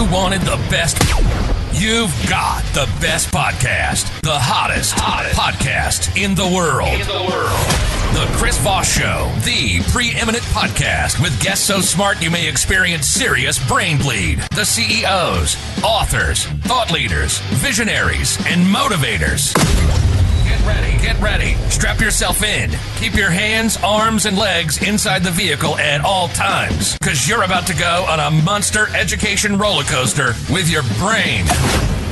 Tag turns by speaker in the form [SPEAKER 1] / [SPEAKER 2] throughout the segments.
[SPEAKER 1] you wanted the best, you've got the best podcast. The hottest podcast in the world. The Chris Voss Show, the preeminent podcast with guests so smart you may experience serious brain bleed. The CEOs, authors, thought leaders, visionaries, and motivators. Get ready. Strap yourself in. Keep your hands, arms, and legs inside the vehicle at all times, because you're about to go on a monster education roller coaster with your brain.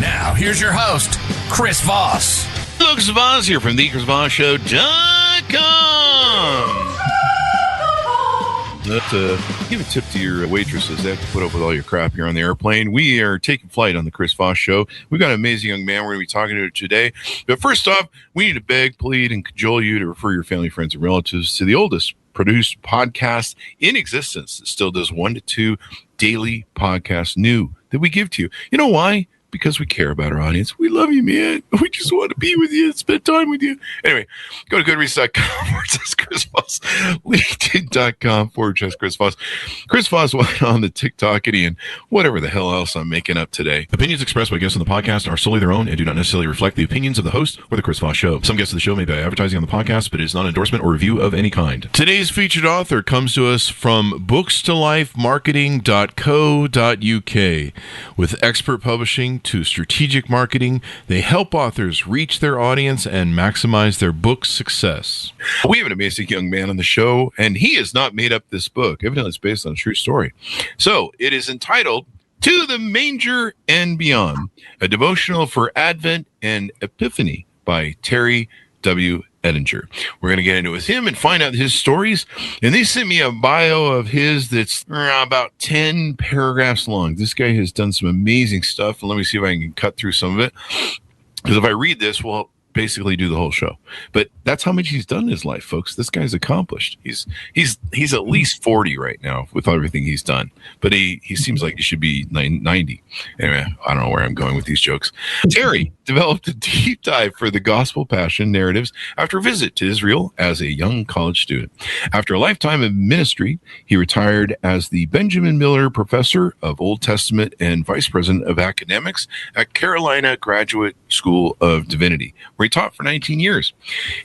[SPEAKER 1] Now, here's your host, Chris Voss.
[SPEAKER 2] Hello, Chris Voss here from thechrisvossshow.com. Give a tip to your waitresses. They have to put up with all your crap here on the airplane. We are taking flight on the Chris Voss Show. We've got an amazing young man we're going to be talking to today. But first off, we need to beg, plead, and cajole you to refer your family, friends, and relatives to the oldest produced podcast in existence that still does 1 to 2 daily podcasts new that we give to you. You know why? Because we care about our audience. We love you, man. We just want to be with you and spend time with you. Anyway, go to goodreads.com/Chris Voss, LinkedIn.com/Chris Voss. Chris Voss went on the TikTokity and whatever the hell else I'm making up today. Opinions expressed by guests on the podcast are solely their own and do not necessarily reflect the opinions of the host or the Chris Voss Show. Some guests of the show may be advertising on the podcast, but it is not an endorsement or review of any kind. Today's featured author comes to us from bookstolifemarketing.co.uk. With expert publishing to strategic marketing, they help authors reach their audience and maximize their book's success. We have an amazing young man on the show, and he has not made up this book. Evidently, it's based on a true story. So it is entitled To the Manger and Beyond, a devotional for Advent and Epiphany by Terry W. Eddinger. We're going to get into it with him and find out his stories. And they sent me a bio of his that's about 10 paragraphs long. This guy has done some amazing stuff. And let me see if I can cut through some of it. Because if I read this, we'll basically do the whole show. But that's how much he's done in his life, folks. This guy's accomplished. He's at least 40 right now with everything he's done. But he seems like he should be 90. Anyway, I don't know where I'm going with these jokes. Terry developed a deep dive for the gospel passion narratives after a visit to Israel as a young college student. After a lifetime of ministry, he retired as the Benjamin Miller Professor of Old Testament and Vice President of Academics at Carolina Graduate School of Divinity, where he taught for 19 years.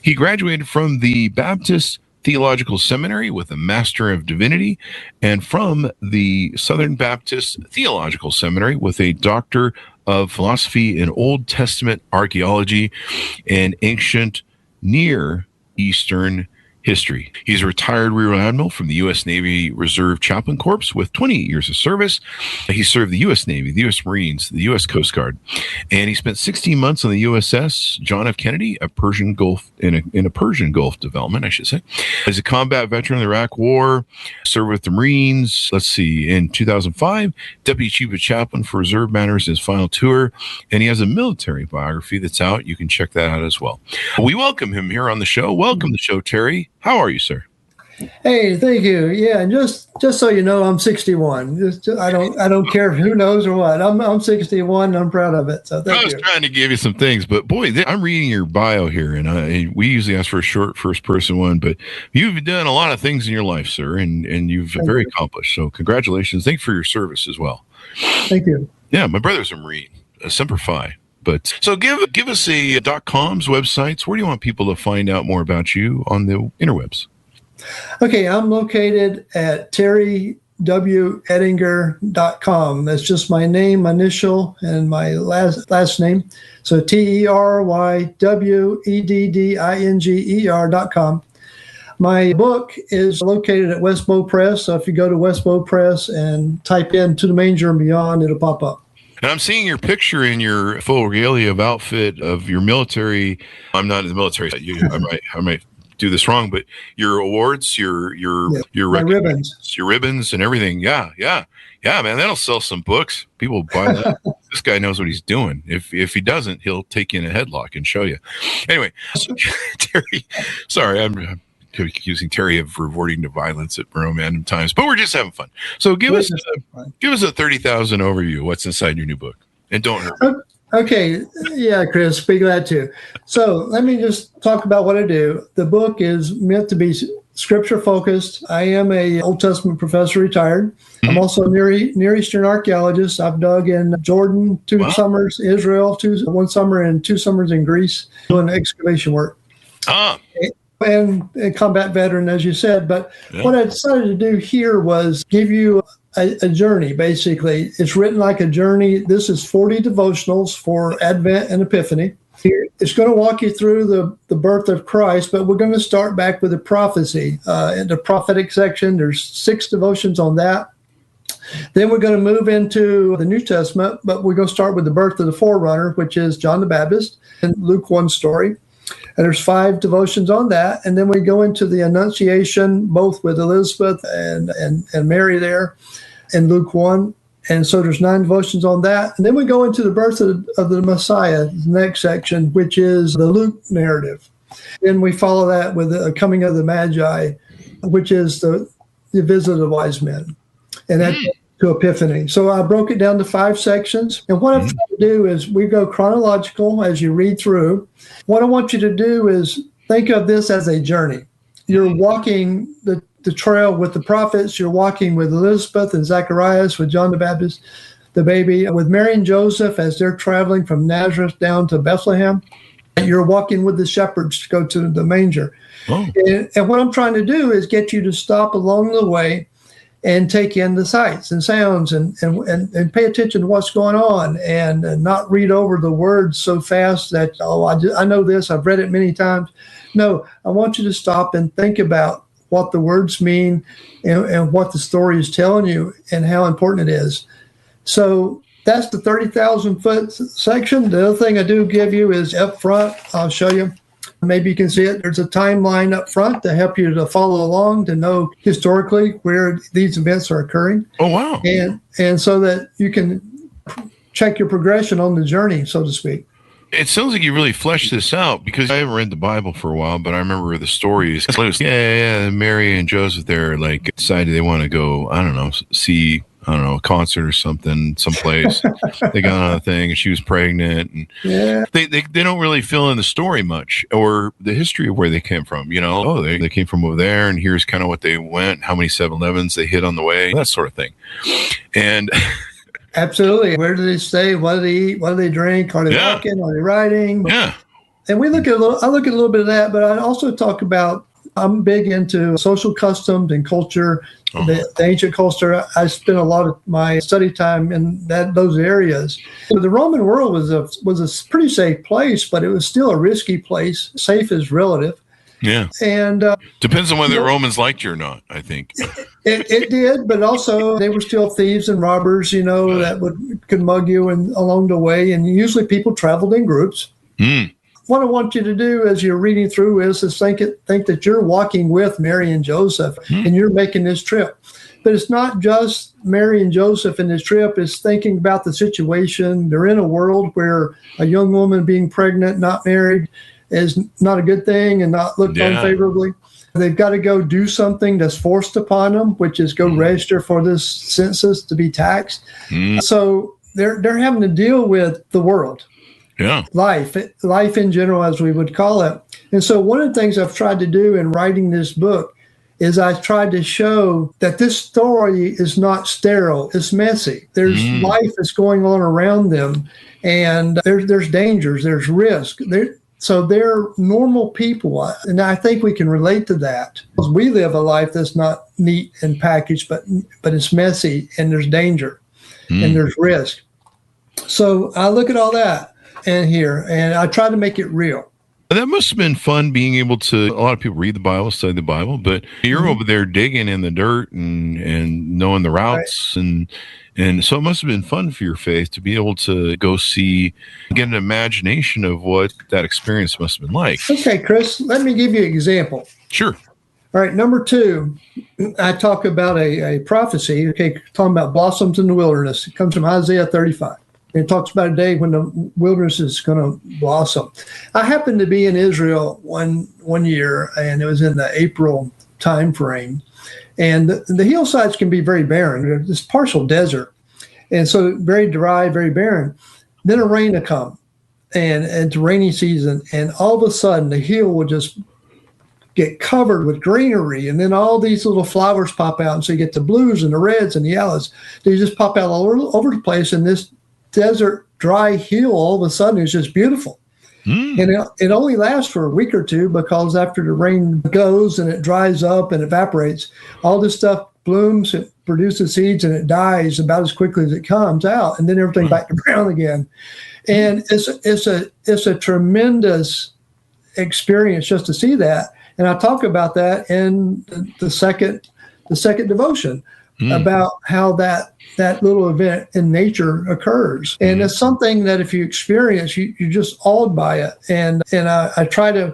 [SPEAKER 2] He graduated from the Baptist Theological Seminary with a Master of Divinity and from the Southern Baptist Theological Seminary with a Doctor of Philosophy in Old Testament Archaeology and Ancient Near Eastern History. He's a retired Rear Admiral from the U.S. Navy Reserve Chaplain Corps with 28 years of service. He served the U.S. Navy, the U.S. Marines, the U.S. Coast Guard, and he spent 16 months on the USS John F. Kennedy, a Persian Gulf in a Persian Gulf development, I should say. As a combat veteran of the Iraq War, served with the Marines. Let's see, in 2005, Deputy Chief of Chaplain for Reserve Matters, his final tour, and he has a military biography that's out. You can check that out as well. We welcome him here on the show. Welcome to the show, Terry. How are you, sir?
[SPEAKER 3] Hey, thank you. Yeah, and just so you know, I'm 61. I don't care who knows or what. I'm 61. And I'm proud of it. So thank you.
[SPEAKER 2] I was trying to give you some things, but boy, I'm reading your bio here, and we usually ask for a short first-person one, but you've done a lot of things in your life, sir, and you've very accomplished. So congratulations. Thank you for your service as well.
[SPEAKER 3] Thank you.
[SPEAKER 2] Yeah, my brother's a Marine, Semper Fi. But so give us a .com's websites. Where do you want people to find out more about you on the interwebs?
[SPEAKER 3] Okay, I'm located at terryweddinger.com. That's just my name, my initial, and my last name. So terryweddinger.com. My book is located at Westbow Press. So if you go to Westbow Press and type in To the Manger and Beyond, it'll pop up.
[SPEAKER 2] And I'm seeing your picture in your full regalia of outfit of your military. I'm not in the military. I might do this wrong, but your awards, your ribbons and everything. Yeah, man, that'll sell some books. People buy that. This guy knows what he's doing. If he doesn't, he'll take you in a headlock and show you. Anyway, so, Terry, sorry, I'm accusing Terry of resorting to violence at random times, but we're just having fun. So give us a 30,000 overview of what's inside your new book, and don't hurt me.
[SPEAKER 3] Okay. Yeah, Chris, be glad to. So let me just talk about what I do. The book is meant to be scripture focused. I am a Old Testament professor, retired. I'm also a Near Eastern archaeologist. I've dug in Jordan 2 summers, Israel 1 summer, and 2 summers in Greece doing excavation work. And combat veteran, as you said. But what I decided to do here was give you a journey, basically. It's written like a journey. This is 40 devotionals for Advent and Epiphany. It's going to walk you through the birth of Christ, but we're going to start back with the prophecy. In the prophetic section, there's 6 devotions on that. Then we're going to move into the New Testament, but we're going to start with the birth of the forerunner, which is John the Baptist and Luke 1 story. And there's 5 devotions on that. And then we go into the annunciation, both with Elizabeth and Mary there in Luke 1. And so there's 9 devotions on that. And then we go into the birth of the Messiah, the next section, which is the Luke narrative. Then we follow that with the coming of the Magi, which is the visit of the wise men. And that to Epiphany. So I broke it down to 5 sections. And what I'm trying to do is we go chronological as you read through. What I want you to do is think of this as a journey. You're walking the trail with the prophets. You're walking with Elizabeth and Zacharias, with John the Baptist, the baby, with Mary and Joseph as they're traveling from Nazareth down to Bethlehem. And you're walking with the shepherds to go to the manger. And what I'm trying to do is get you to stop along the way and take in the sights and sounds and pay attention to what's going on and not read over the words so fast that, I know this, I've read it many times. No, I want you to stop and think about what the words mean and what the story is telling you and how important it is. So that's the 30,000 foot section. The other thing I do give you is up front, I'll show you. Maybe you can see it. There's a timeline up front to help you to follow along, to know historically where these events are occurring.
[SPEAKER 2] Oh, wow.
[SPEAKER 3] And so that you can check your progression on the journey, so to speak.
[SPEAKER 2] It sounds like you really fleshed this out, because I haven't read the Bible for a while, but I remember the stories. Mary and Joseph there, like, decided they want to go, see a concert or something, someplace. They got on a thing, and she was pregnant. And they don't really fill in the story much, or the history of where they came from. They came from over there, and here's kind of what they went, how many 7-Elevens they hit on the way, that sort of thing. And
[SPEAKER 3] absolutely. Where do they stay? What do they eat? What do they drink? Are they walking? Are they riding?
[SPEAKER 2] Yeah.
[SPEAKER 3] And I look at a little bit of that, but I also talk about, I'm big into social customs and culture, the ancient culture. I spent a lot of my study time in those areas. So the Roman world was a pretty safe place, but it was still a risky place. Safe is relative.
[SPEAKER 2] Yeah.
[SPEAKER 3] And
[SPEAKER 2] depends on whether the Romans liked you or not, I think.
[SPEAKER 3] It did, but also they were still thieves and robbers, that could mug you along the way. And usually people traveled in groups. What I want you to do as you're reading through is think that you're walking with Mary and Joseph and you're making this trip. But it's not just Mary and Joseph in this trip. It's thinking about the situation. They're in a world where a young woman being pregnant, not married, is not a good thing and not looked on favorably. They've got to go do something that's forced upon them, which is go register for this census to be taxed. So they're having to deal with the world.
[SPEAKER 2] Yeah.
[SPEAKER 3] Life in general, as we would call it. And so one of the things I've tried to do in writing this book is I tried to show that this story is not sterile. It's messy. There's life that's going on around them, and there's dangers, there's risk. So they're normal people, and I think we can relate to that. We live a life that's not neat and packaged, but it's messy, and there's danger, and there's risk. So I look at all that in here, and I try to make it real.
[SPEAKER 2] That must have been fun, being able to, a lot of people read the Bible, study the Bible, but you're over there digging in the dirt and knowing the routes. Right. And so it must have been fun for your faith to be able to go see, get an imagination of what that experience must have been like.
[SPEAKER 3] Okay, Chris, let me give you an example.
[SPEAKER 2] Sure.
[SPEAKER 3] All right, number 2, I talk about a prophecy, talking about blossoms in the wilderness. It comes from Isaiah 35. It talks about a day when the wilderness is going to blossom. I happened to be in Israel one year, and it was in the April time frame. And the hillsides can be very barren. It's partial desert. And so very dry, very barren. Then a rain will come, and it's rainy season. And all of a sudden, the hill will just get covered with greenery, and then all these little flowers pop out, and so you get the blues and the reds and the yellows. They just pop out all over the place, and this desert dry hill all of a sudden is just beautiful. And it only lasts for a week or two, because after the rain goes and it dries up and evaporates, all this stuff blooms, it produces seeds, and it dies about as quickly as it comes out, and then everything back to brown again. And it's a tremendous experience just to see that. And I talk about that in the second devotion about how that little event in nature occurs. And it's something that if you experience, you're just awed by it. And I try to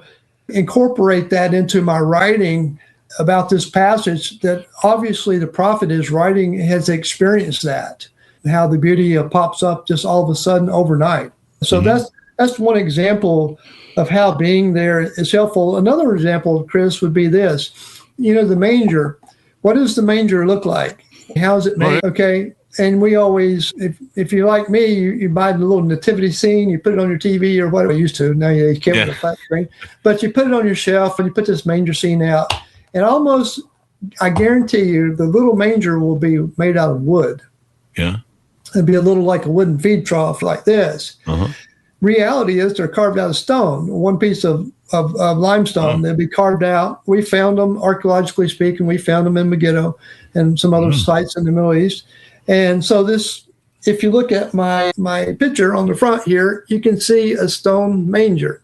[SPEAKER 3] incorporate that into my writing about this passage, that obviously the prophet is writing has experienced that, how the beauty pops up just all of a sudden overnight. So that's one example of how being there is helpful. Another example, Chris, would be this. The manger. What does the manger look like? How is it made? Okay. And we always, if you're like me, you buy the little nativity scene, you put it on your TV or whatever you used to. Now you can't with a flat screen. But you put it on your shelf and you put this manger scene out. And almost, I guarantee you, the little manger will be made out of wood.
[SPEAKER 2] Yeah.
[SPEAKER 3] It'd be a little like a wooden feed trough like this. Reality is they're carved out of stone, one piece of limestone. They'll be carved out. We found them, archaeologically speaking, we found them in Megiddo and some other sites in the Middle East. And so this, if you look at my picture on the front here, you can see a stone manger.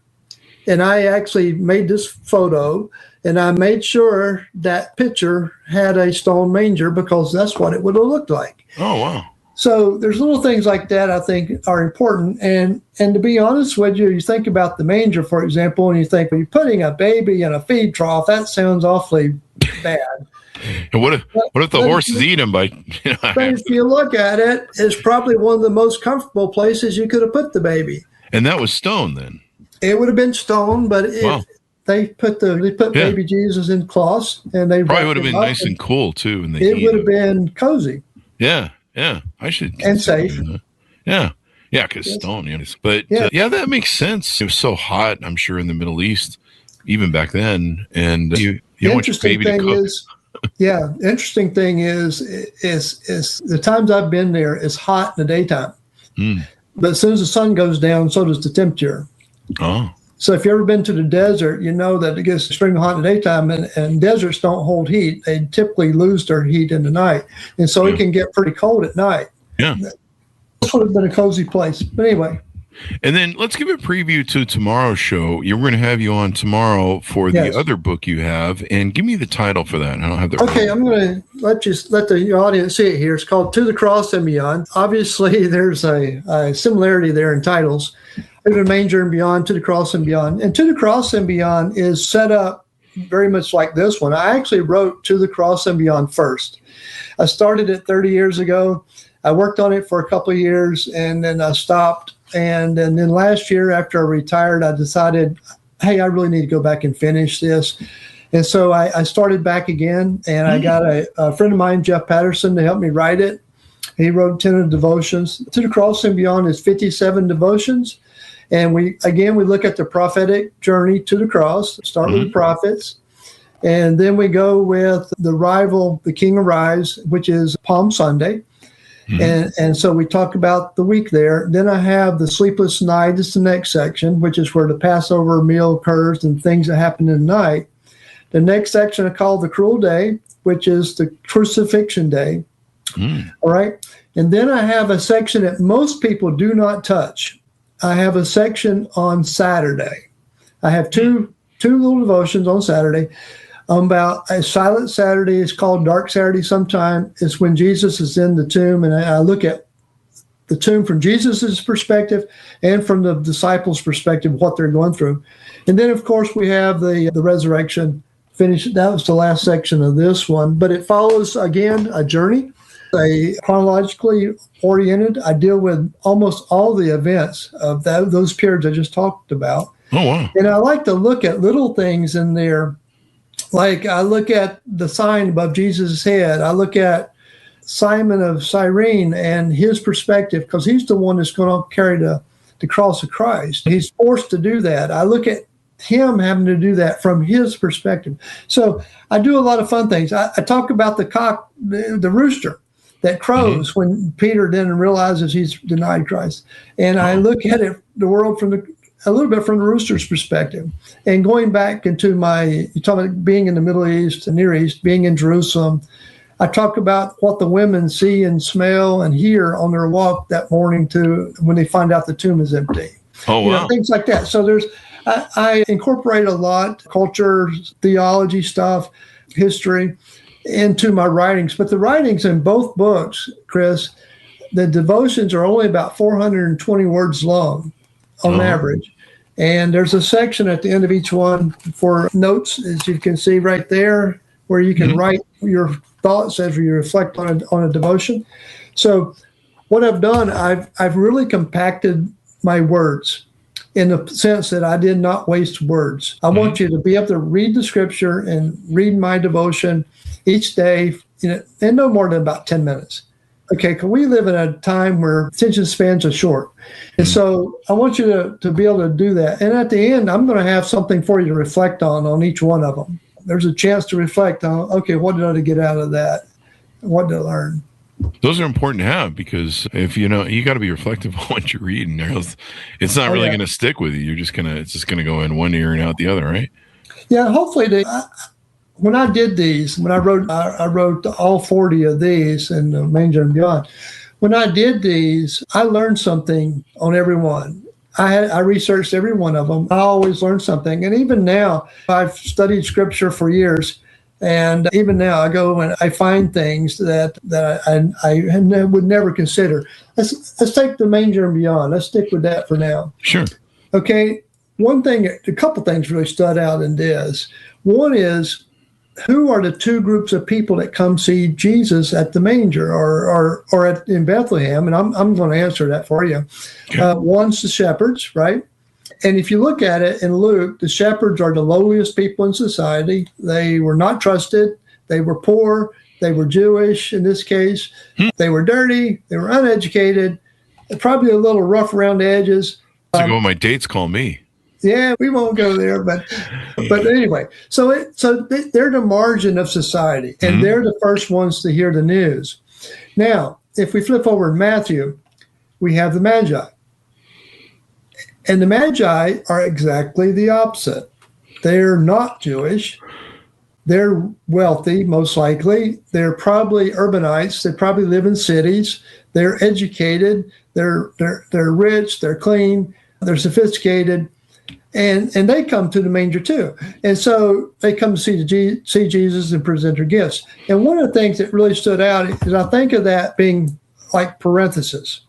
[SPEAKER 3] And I actually made this photo, and I made sure that picture had a stone manger, because that's what it would have looked like.
[SPEAKER 2] Oh, wow.
[SPEAKER 3] So there's little things like that I think are important. And to be honest with you, you think about the manger, for example, and you think, well, you're putting a baby in a feed trough. That sounds awfully bad.
[SPEAKER 2] And what if the horses eat them by?
[SPEAKER 3] But if you look at it, it's probably one of the most comfortable places you could have put the baby.
[SPEAKER 2] And that was stone then.
[SPEAKER 3] It would have been stone, but they put baby Jesus in cloths, and they
[SPEAKER 2] probably would have been nice and cool too. And
[SPEAKER 3] it would have been cozy.
[SPEAKER 2] Yeah. I should
[SPEAKER 3] and safe.
[SPEAKER 2] Yeah, because stone. But that makes sense. It was so hot, I'm sure, in the Middle East, even back then. And you want your baby to cook.
[SPEAKER 3] Interesting thing is the times I've been there, it's hot in the daytime. But as soon as the sun goes down, so does the temperature.
[SPEAKER 2] Oh.
[SPEAKER 3] So if you've ever been to the desert, you know that it gets extremely hot in the daytime, and deserts don't hold heat. They typically lose their heat in the night. And so it can get pretty cold at night.
[SPEAKER 2] Yeah.
[SPEAKER 3] This would have been a cozy place. But anyway.
[SPEAKER 2] And then let's give a preview to tomorrow's show. We're going to have you on tomorrow for the other book you have. And give me the title for that. I don't have that.
[SPEAKER 3] Okay, I'm going to let the audience see it here. It's called To the Cross and Beyond. Obviously, there's a similarity there in titles. To the Manger and Beyond, To the Cross and Beyond. And To the Cross and Beyond is set up very much like this one. I actually wrote To the Cross and Beyond first. I started it 30 years ago. I worked on it for a couple of years, and then I stopped. And then last year, after I retired, I decided, hey, I really need to go back and finish this. And so I started back again, and I got a friend of mine, Jeff Patterson, to help me write it. He wrote 10 of the devotions. To the Cross and Beyond is 57 devotions. And we look at the prophetic journey to the cross, start with the prophets. And then we go with the King arrives, which is Palm Sunday. And so we talk about the week there. Then I have the sleepless night is the next section, which is where the Passover meal occurs and things that happen in the night. The next section I call the cruel day, which is the crucifixion day. All right. And then I have a section that most people do not touch. I have a section on Saturday. I have two little devotions on Saturday about a silent Saturday. It's called Dark Saturday sometime. It's when Jesus is in the tomb, and I look at the tomb from Jesus's perspective and from the disciples' perspective, what they're going through. And then, of course, we have the resurrection finish. That was the last section of this one, but it follows, again, a journey. Chronologically oriented. I deal with almost all the events of those periods I just talked about.
[SPEAKER 2] Oh, wow.
[SPEAKER 3] And I like to look at little things in there. Like I look at the sign above Jesus' head. I look at Simon of Cyrene and his perspective, because he's the one that's going to carry the cross of Christ. He's forced to do that. I look at him having to do that from his perspective. So I do a lot of fun things. I talk about the cock, the rooster that crows when Peter then realizes he's denied Christ. And I look at it, the world a little bit from the rooster's perspective. And going back into you talk about being in the Middle East, the Near East, being in Jerusalem, I talk about what the women see and smell and hear on their walk that morning when they find out the tomb is empty.
[SPEAKER 2] Oh, wow.
[SPEAKER 3] Things like that. So I incorporate a lot, culture, theology stuff, history, into my writings. But the writings in both books, Chris, the devotions are only about 420 words long on average. And there's a section at the end of each one for notes, as you can see right there, where you can write your thoughts as you reflect on a devotion. So what I've done, I've really compacted my words in the sense that I did not waste words. I want you to be able to read the scripture and read my devotion each day, in no more than about 10 minutes. Okay, because we live in a time where attention spans are short. And so I want you to be able to do that. And at the end, I'm going to have something for you to reflect on each one of them. There's a chance to reflect on, okay, what did I get out of that? What did I learn?
[SPEAKER 2] Those are important to have, because if you got to be reflective on what you're reading, or else it's not really going to stick with you. It's just going to go in one ear and out the other, right?
[SPEAKER 3] Yeah, hopefully. When I did these, when I wrote all 40 of these in Manger and Beyond. When I did these, I learned something on every one. I researched every one of them. I always learn something. And even now, I've studied scripture for years. And even now, I go and I find things that I would never consider. Let's take the Manger and Beyond. Let's stick with that for now.
[SPEAKER 2] Sure.
[SPEAKER 3] Okay. A couple things really stood out in this. One is, who are the two groups of people that come see Jesus at the manger or in Bethlehem? And I'm going to answer that for you. One's the shepherds, right? And if you look at it in Luke, the shepherds are the lowliest people in society. They were not trusted. They were poor. They were Jewish in this case. They were dirty. They were uneducated, probably a little rough around the edges.
[SPEAKER 2] That's like what my dates call me.
[SPEAKER 3] Yeah, we won't go there, but anyway. So they're the margin of society, and they're the first ones to hear the news. Now, if we flip over to Matthew, we have the Magi. And the Magi are exactly the opposite. They're not Jewish. They're wealthy, most likely. They're probably urbanites. They probably live in cities. They're educated. They're rich. They're clean. They're sophisticated. And they come to the manger too. And so they come to see Jesus and present their gifts. And one of the things that really stood out is I think of that being like parenthesis.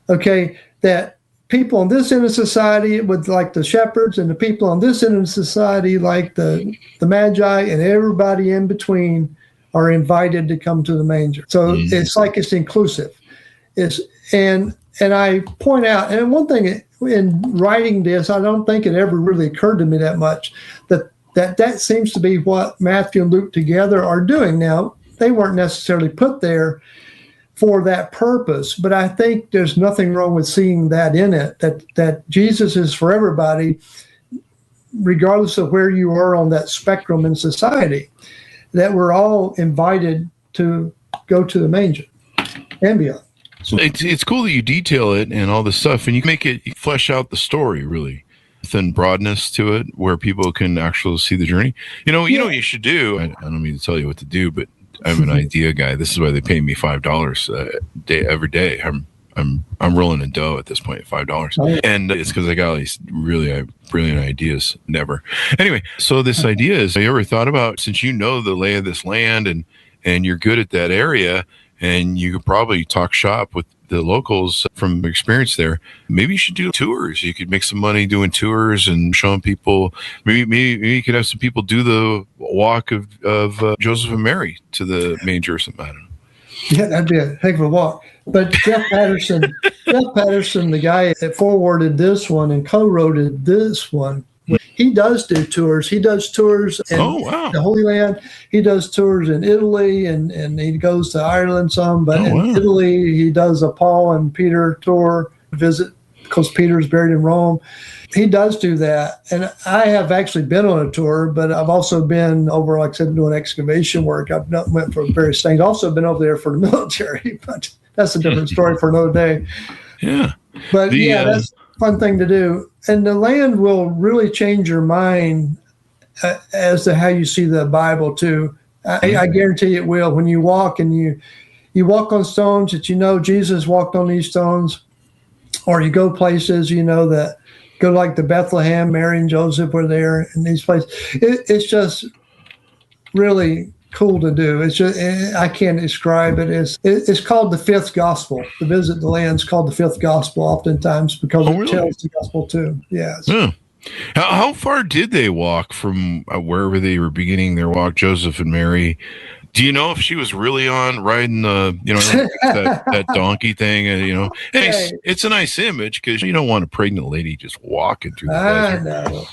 [SPEAKER 3] Okay, that people on this end of society would like the shepherds, and the people on this end of society like the Magi, and everybody in between are invited to come to the manger. So it's like it's inclusive. And I point out, and one thing in writing this, I don't think it ever really occurred to me that much, that seems to be what Matthew and Luke together are doing. Now, they weren't necessarily put there for that purpose, but I think there's nothing wrong with seeing that in it, that Jesus is for everybody, regardless of where you are on that spectrum in society, that we're all invited to go to the manger and beyond.
[SPEAKER 2] So it's cool that you detail it and all this stuff, and you make it flesh out the story really, within broadness to it, where people can actually see the journey. You know what you should do. I don't mean to tell you what to do, but I'm an idea guy. This is why they pay me $5 every day. I'm rolling in dough at this point, $5, and it's because I got all these really brilliant ideas. Never. Anyway, so this idea is: have you ever thought about, since you know the lay of this land and you're good at that area, and you could probably talk shop with the locals from experience there, maybe you should do tours. You could make some money doing tours and showing people. Maybe you could have some people do the walk of Joseph and Mary to the manger or something. I don't know.
[SPEAKER 3] Yeah, that'd be a heck of a walk. But Jeff Patterson, the guy that forwarded this one and co-wrote this one, he does do tours. He does tours in the Holy Land. He does tours in Italy, and he goes to Ireland some. But in Italy, he does a Paul and Peter tour, visit because Peter's buried in Rome. He does do that. And I have actually been on a tour, but I've also been over, like I said, doing excavation work. I've went for various things. Also been over there for the military, but that's a different story for another day.
[SPEAKER 2] Yeah.
[SPEAKER 3] But that's a fun thing to do. And the land will really change your mind as to how you see the Bible too. I guarantee it will. When you walk and you walk on stones that Jesus walked on these stones, or you go places that go like to Bethlehem, Mary and Joseph were there in these places. It's just really cool to do. It's just, I can't describe it. It's called the fifth gospel. To visit the land is called the fifth gospel oftentimes because it tells the gospel too. Yes.
[SPEAKER 2] Yeah. How far did they walk from wherever they were beginning their walk, Joseph and Mary? Do you know if she was really on riding the, that donkey thing? And, it's a nice image because you don't want a pregnant lady just walking through the desert.
[SPEAKER 3] I know.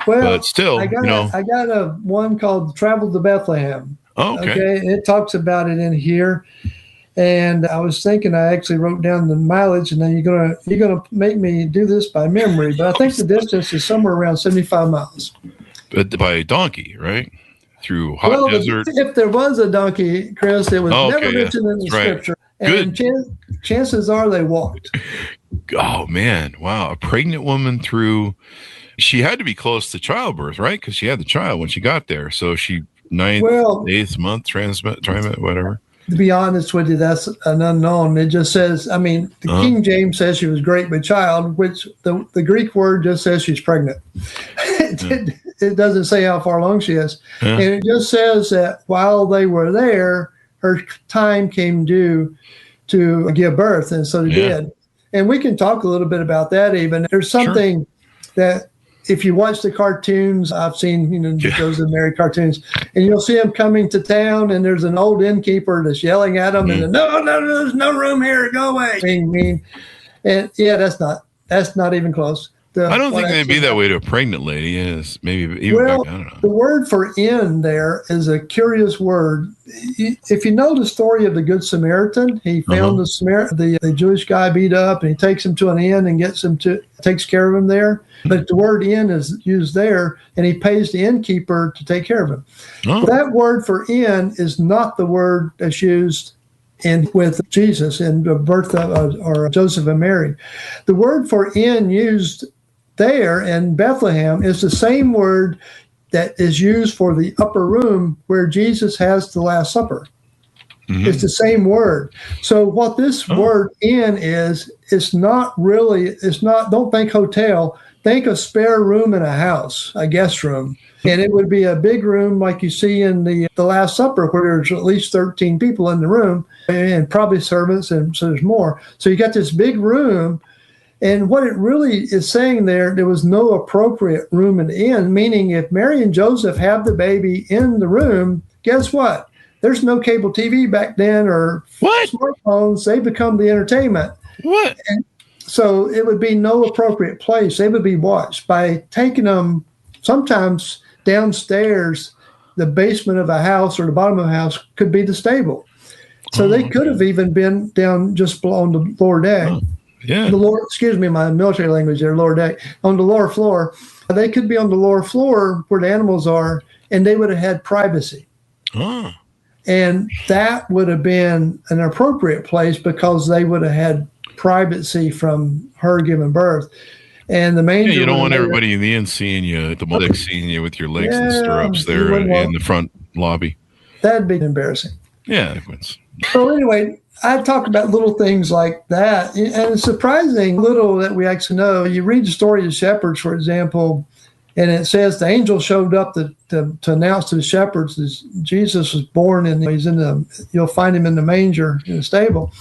[SPEAKER 3] Well,
[SPEAKER 2] but still,
[SPEAKER 3] I got a one called Travel to Bethlehem.
[SPEAKER 2] Oh, okay.
[SPEAKER 3] It talks about it in here. And I was thinking, I actually wrote down the mileage, and then you're gonna make me do this by memory. But I think the distance is somewhere around 75 miles.
[SPEAKER 2] But by donkey, right? Through hot desert.
[SPEAKER 3] If there was a donkey, Chris, it was never mentioned in the scripture. And chances are they walked.
[SPEAKER 2] Oh man, wow! A pregnant woman through. She had to be close to childbirth, right? Because she had the child when she got there. So she 8th month, trimester, whatever.
[SPEAKER 3] To be honest with you, that's an unknown. It just says, King James says she was great with child, which the Greek word just says she's pregnant. It doesn't say how far along she is. And it just says that while they were there, her time came due to give birth. And so they did. And we can talk a little bit about that even. There's something that if you watch the cartoons, I've seen, Joseph and Mary cartoons, and you'll see them coming to town, and there's an old innkeeper that's yelling at them, and no, there's no room here, go away. And that's not even close.
[SPEAKER 2] I don't think they'd be that way to a pregnant lady. Yes, maybe even back, I don't know.
[SPEAKER 3] The word for "in" there is a curious word. If you know the story of the Good Samaritan, he found the Jewish guy beat up, and he takes him to an inn and takes care of him there. But the word "in" is used there, and he pays the innkeeper to take care of him. Oh. That word for "in" is not the word that's used with Jesus in the birth of or Joseph and Mary. The word for "in" used there in Bethlehem is the same word that is used for the upper room where Jesus has the Last Supper. Mm-hmm. It's the same word. So what this word "in" is, don't think hotel, think a spare room in a house, a guest room. And it would be a big room like you see in the Last Supper where there's at least 13 people in the room and probably servants, and so there's more. So you got this big room. And what it really is saying there was no appropriate room in the inn, meaning if Mary and Joseph have the baby in the room, guess what? There's no cable TV back then or smartphones. They become the entertainment.
[SPEAKER 2] What?
[SPEAKER 3] And so it would be no appropriate place. They would be watched by taking them sometimes downstairs. The basement of a house or the bottom of a house could be the stable. So they could have even been down just on the lower deck. Oh.
[SPEAKER 2] Yeah.
[SPEAKER 3] My military language there, lower deck. On the lower floor. They could be on the lower floor where the animals are, and they would have had privacy. Oh. And that would have been an appropriate place because they would have had privacy from her giving birth. And the manger.
[SPEAKER 2] Yeah, you don't want everybody in the inn seeing you, the mother seeing you with your legs in stirrups there in the front lobby.
[SPEAKER 3] That'd be embarrassing.
[SPEAKER 2] Yeah.
[SPEAKER 3] So anyway, I talk about little things like that, and it's surprising little that we actually know. You read the story of the shepherds, for example, and it says the angel showed up to announce to the shepherds that Jesus was born, and you'll find him in the manger in the stable.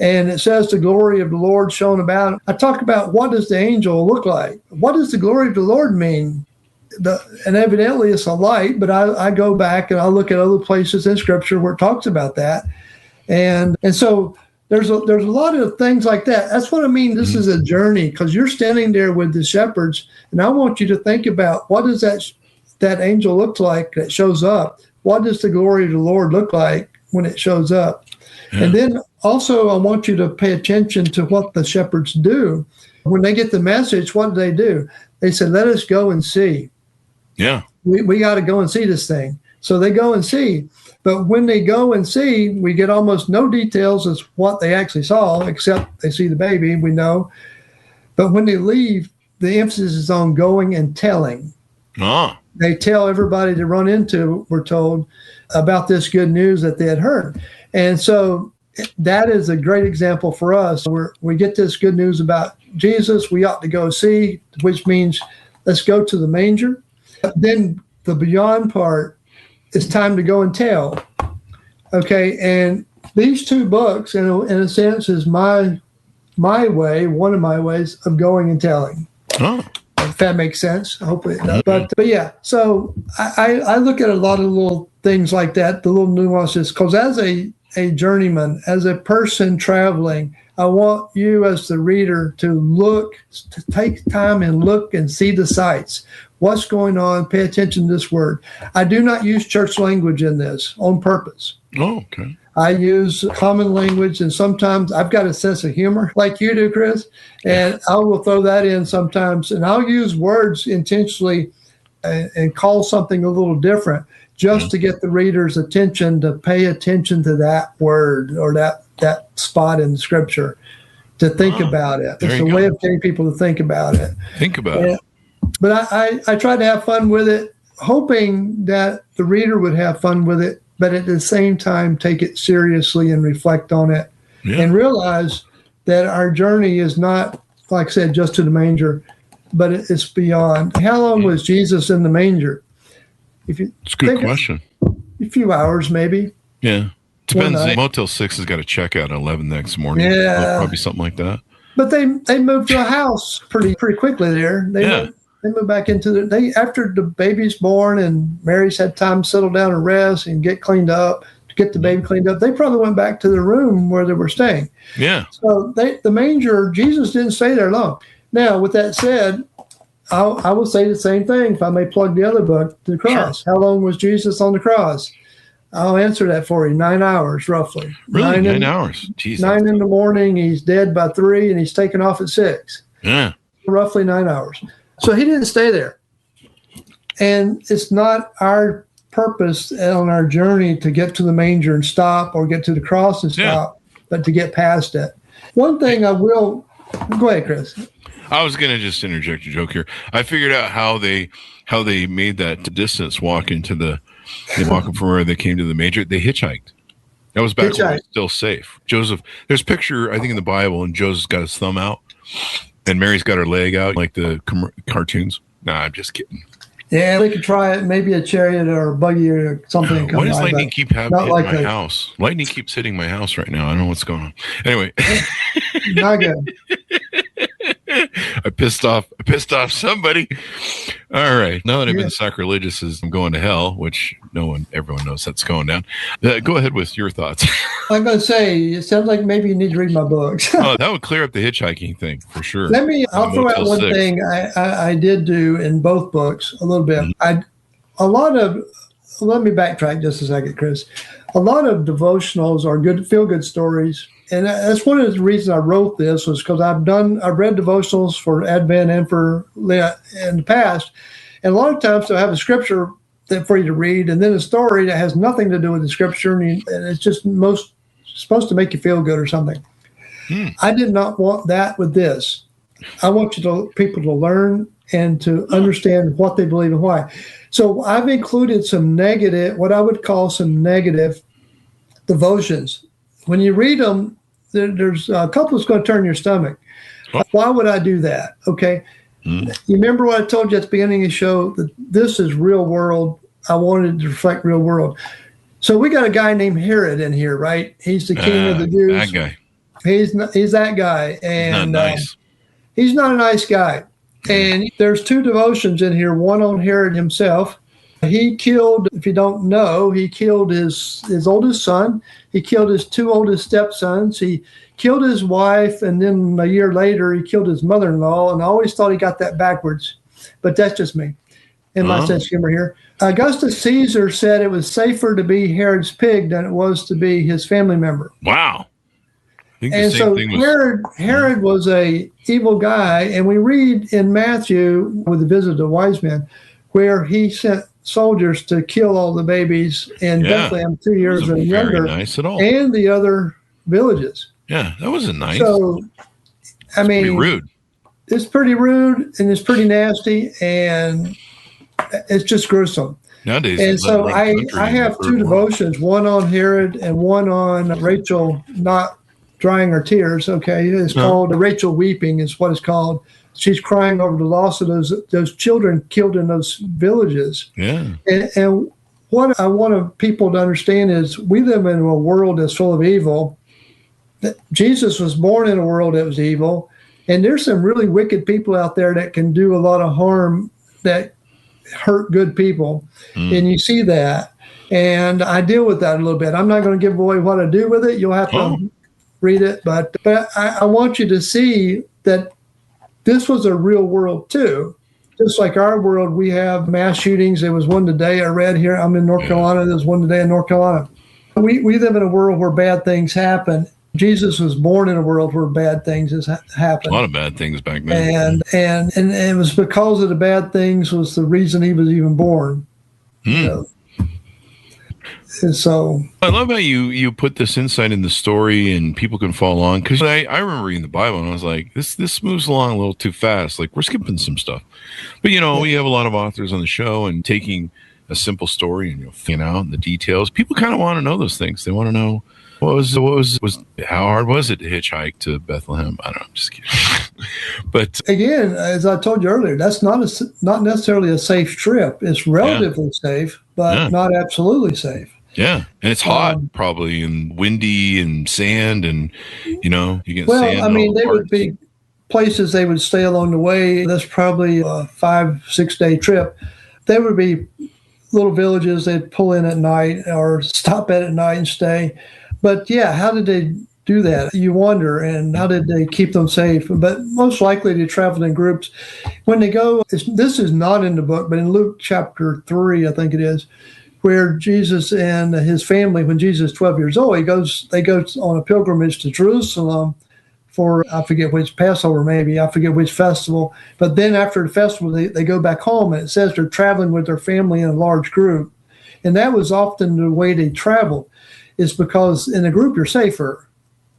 [SPEAKER 3] And it says the glory of the Lord shone about him. I talk about what does the angel look like? What does the glory of the Lord mean? And evidently it's a light, but I go back and I look at other places in Scripture where it talks about that. And so there's a lot of things like that. That's what I mean. This is a journey because you're standing there with the shepherds, and I want you to think about what does that angel look like that shows up? What does the glory of the Lord look like when it shows up? Yeah. And then also, I want you to pay attention to what the shepherds do. When they get the message, what do? They said, let us go and see.
[SPEAKER 2] Yeah.
[SPEAKER 3] We got to go and see this thing. So they go and see. But when they go and see, we get almost no details as what they actually saw, except they see the baby, we know. But when they leave, the emphasis is on going and telling.
[SPEAKER 2] Ah.
[SPEAKER 3] They tell everybody to run into, we're told, about this good news that they had heard. And so that is a great example for us. We get this good news about Jesus, we ought to go see, which means let's go to the manger. Then the beyond part, it's time to go and tell. Okay, and these two books, in a sense, is my way, one of my ways of going and telling.
[SPEAKER 2] Oh.
[SPEAKER 3] If that makes sense. Hopefully it does. But yeah, so I look at a lot of little things like that, the little nuances, because as a journeyman, as a person traveling, I want you as the reader to take time and look and see the sights. What's going on? Pay attention to this word. I do not use church language in this on purpose.
[SPEAKER 2] Oh, okay.
[SPEAKER 3] I use common language, and sometimes I've got a sense of humor like you do, Chris, and I will throw that in sometimes, and I'll use words intentionally and call something a little different just to get the reader's attention to pay attention to that word or that spot in the scripture, to think about it. It's a way of getting people to think about it.
[SPEAKER 2] Think about it.
[SPEAKER 3] But I tried to have fun with it, hoping that the reader would have fun with it, but at the same time take it seriously and reflect on it and realize that our journey is not, like I said, just to the manger, but it's beyond. How long was Jesus in the manger?
[SPEAKER 2] It's a good question.
[SPEAKER 3] A few hours, maybe.
[SPEAKER 2] Yeah. Depends. Motel 6 has got to check out at 11 next morning.
[SPEAKER 3] Yeah.
[SPEAKER 2] Probably something like that.
[SPEAKER 3] But they moved to a house pretty quickly there. They moved back into after the baby's born and Mary's had time to settle down and rest and get cleaned up, to get the baby cleaned up. They probably went back to the room where they were staying. Yeah. So the manger, Jesus didn't stay there long. Now, with that said, I will say the same thing, if I may plug the other book, The Cross. Sure. How long was Jesus on the cross? I'll answer that for you. 9 hours, roughly.
[SPEAKER 2] Really? 9 hours? Jesus.
[SPEAKER 3] 9 in the morning, he's dead by 3, and he's taken off at 6.
[SPEAKER 2] Yeah.
[SPEAKER 3] Roughly 9 hours. So he didn't stay there. And it's not our purpose on our journey to get to the manger and stop, or get to the cross and stop, but to get past it. One thing I will, go ahead, Chris.
[SPEAKER 2] I was going to just interject a joke here. I figured out how they made that distance walking from where they came to the manger. They hitchhiked. That was back when it was still safe. Joseph, there's a picture, I think, in the Bible, and Joseph's got his thumb out, and Mary's got her leg out, like the cartoons. Nah, I'm just kidding.
[SPEAKER 3] Yeah, they could try it, maybe a chariot or a buggy or something.
[SPEAKER 2] Why does lightning keep hitting my house? Lightning keeps hitting my house right now. I don't know what's going on. Anyway.
[SPEAKER 3] Not good.
[SPEAKER 2] I pissed off somebody. All right. Now that I've been sacrilegious as I'm going to hell, which everyone knows that's going down. Go ahead with your thoughts.
[SPEAKER 3] I'm going to say, it sounds like maybe you need to read my books.
[SPEAKER 2] Oh, that would clear up the hitchhiking thing for sure.
[SPEAKER 3] I'll throw out one thing I did do in both books a little bit. Mm-hmm. Let me backtrack just a second, Chris. A lot of devotionals are good, feel-good stories. And that's one of the reasons I wrote this, was because I've read devotionals for Advent and for in the past. And a lot of times they'll have a scripture for you to read, and then a story that has nothing to do with the scripture, and it's just supposed to make you feel good or something. I did not want that with this. I want people to learn and to understand what they believe and why. So I've included what I would call some negative devotions. When you read them, there's a couple that's going to turn your stomach. Why would I do that? Okay. You remember what I told you at the beginning of the show, that this is real world. I wanted to reflect real world. So we got a guy named Herod in here, right? He's the king of the Jews.
[SPEAKER 2] That guy.
[SPEAKER 3] He's that guy. And he's not a nice guy. And there's 2 devotions in here, one on Herod himself. He killed, if you don't know, he killed his oldest son. He killed his 2 oldest stepsons. He killed his wife, and then a year later, he killed his mother-in-law. And I always thought he got that backwards. But that's just me and my sense of humor here. Augustus Caesar said it was safer to be Herod's pig than it was to be his family member.
[SPEAKER 2] Wow. think
[SPEAKER 3] and so Herod was a evil guy, and we read in Matthew with the visit of the wise men, where he sent soldiers to kill all the babies in Bethlehem 2 years and younger,
[SPEAKER 2] nice at all.
[SPEAKER 3] and the other villages.
[SPEAKER 2] Yeah, that wasn't nice.
[SPEAKER 3] So, I mean,
[SPEAKER 2] pretty rude.
[SPEAKER 3] It's pretty rude, and it's pretty nasty, and it's just gruesome.
[SPEAKER 2] Nowadays,
[SPEAKER 3] and so I have two devotions, one on Herod and one on Rachel not drying her tears. Okay, it's called Rachel Weeping is what it's called. She's crying over the loss of those children killed in those villages.
[SPEAKER 2] Yeah.
[SPEAKER 3] And what I want people to understand is we live in a world that's full of evil. Jesus was born in a world that was evil, and there's some really wicked people out there that can do a lot of harm that hurt good people. And you see that. And I deal with that a little bit. I'm not going to give away what I do with it. You'll have to read it. But I want you to see that this was a real world too. Just like our world, we have mass shootings. There was one today I read here. I'm in North Carolina. There's one today in North Carolina. We live in a world where bad things happen. Jesus was born in a world where bad things happened.
[SPEAKER 2] A lot of bad things back then.
[SPEAKER 3] And it was because of the bad things was the reason he was even born. You know? And so
[SPEAKER 2] I love how you put this insight in the story and people can follow on. Because I remember reading the Bible and I was like, this moves along a little too fast. Like, we're skipping some stuff. But, we have a lot of authors on the show, and taking a simple story and thinking out the details. People kind of want to know those things. They want to know how hard was it to hitchhike to Bethlehem? I don't know. I'm just kidding. But
[SPEAKER 3] again, as I told you earlier, that's not necessarily a safe trip. It's relatively safe, but not absolutely safe.
[SPEAKER 2] Yeah, and it's hot, probably, and windy, and sand, and you get sand.
[SPEAKER 3] Well, I mean, they would be places they would stay along the way. That's probably a 5-6 day trip. There would be little villages they'd pull in at night or stop at night and stay. But how did they do that? You wonder, and how did they keep them safe? But most likely they traveled in groups. When they go, this is not in the book, but in Luke chapter 3, I think it is, where Jesus and his family, when Jesus is 12 years old, they go on a pilgrimage to Jerusalem for, I forget which Passover, maybe, I forget which festival. But then after the festival, they go back home, and it says they're traveling with their family in a large group. And that was often the way they traveled, is because in a group you're safer.